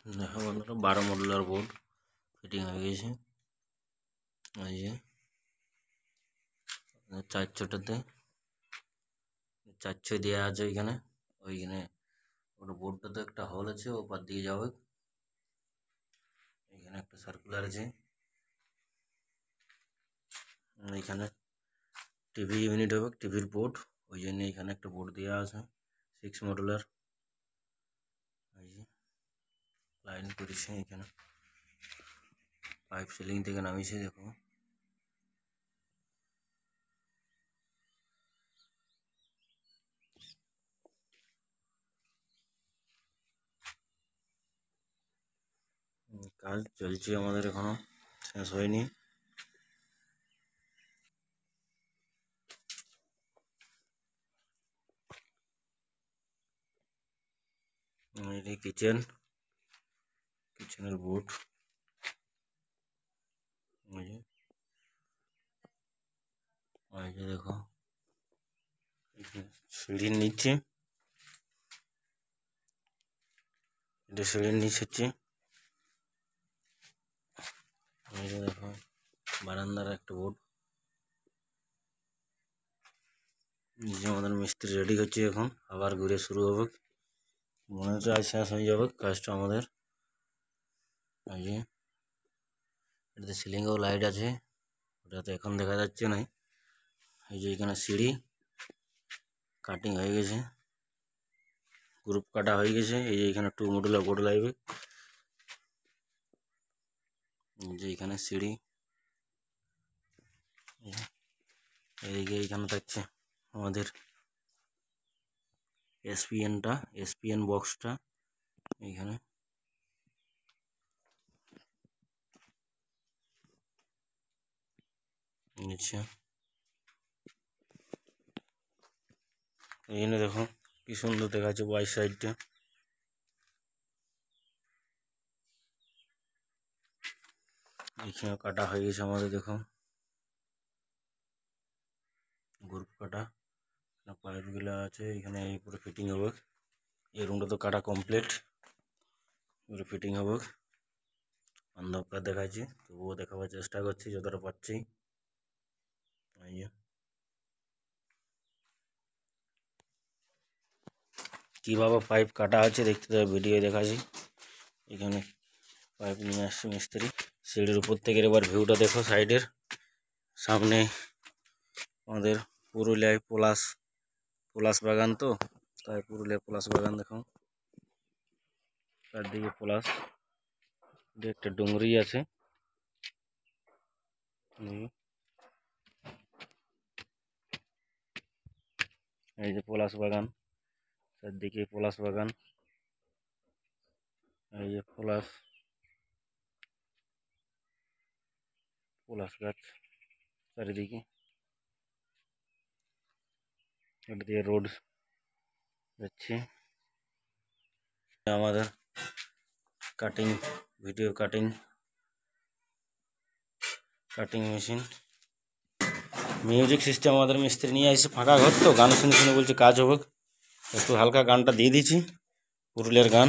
দেখো বন্ধুরা 12 মডেলের বোর্ড ফিটিং হয়ে গেছে। এই যে 4 4 দেওয়া আছে ওইখানে ওটা বোর্ডটাতে একটা হোল আছে, ওপার দিয়ে যাবে। এখানে একটা সার্কুলার আছে। এখানে টিভি ইউনিট হবে, টিভির বোর্ড, ওই জন্য এখানে একটা বোর্ড দেওয়া আছে 6 মডেলের। এই যে লাইন করেছে, এখানে পাইপ সিলিং থেকে নামিয়েছে। দেখো কাজ চলছে আমাদের, এখনো শেষ হয়নি। এই কিচেনের বোর্ড। এই যে দেখো সিঁড়ির নিচে, এটা সিঁড়ির নিচে হচ্ছে। এই যে দেখো বারান্দার একটা বোর্ড। এই যে আমাদের মিস্ত্রি রেডি হচ্ছে, এখন আবার ঘুরে শুরু হবে। মনে হচ্ছে আজ শেষ হয়ে যাবে কাজটা আমাদের। এই যে এটাতে সিলিংয়েও লাইট আছে, ওটাতে এখন দেখা যাচ্ছে না। এই যে এখানে সিঁড়ি কাটিং হয়ে গেছে, গ্রুপ কাটা হয়ে গেছে। এই যে এখানে 2 মডেলের বোর্ড লাগবে। এই যে এখানে সিঁড়ি, এইদিকে এইখানে থাকছে আমাদের এসপিএন বক্সটা এইখানে। আচ্ছা, এইখানে দেখো কি সুন্দর দেখাচ্ছে বাই সাইডটা। এইখানে কাটা হয়ে গেছে আমাদের, দেখো গ্রুপ কাটা, পাইপগুলো আছে এখানে। এই পুরো ফিটিং হবে। এই রুমটা তো কাটা কমপ্লিট, পুরো ফিটিং হবে। অন্ধকার দেখাচ্ছি, তবুও দেখাবার চেষ্টা করছি যতটা পাচ্ছি। এই যে কীভাবে পাইপ কাটা আছে দেখতে দেবে, ভিডিও দেখাচ্ছি। এখানে পাইপ নিয়ে আসছে মিস্ত্রি। সিঁড়ির উপর থেকে এবার ভিউটা দেখো সাইডের। সামনে আমাদের পুরুলিয়ায় পলাশ বাগান, তো তাই পুরুলিয়া পলাশ বাগান দেখো, চারদিকে পলাশ। একটা ডুংরি আছে, এই যে পলাশ বাগান, চারদিকে পলাশ বাগান। এই যে পলাশ গাছ চারিদিকে। এটা দিয়ে রোড যাচ্ছে। আমাদের video cutting machine, music system আমাদের মিস্ত্রি নিয়ে আসছে। ফাঁকা ঘর তো, গান শুনে শুনে বলছে কাজ হবে, একটু হালকা গানটা দিয়ে দিচ্ছি, পুরুলিয়ার গান।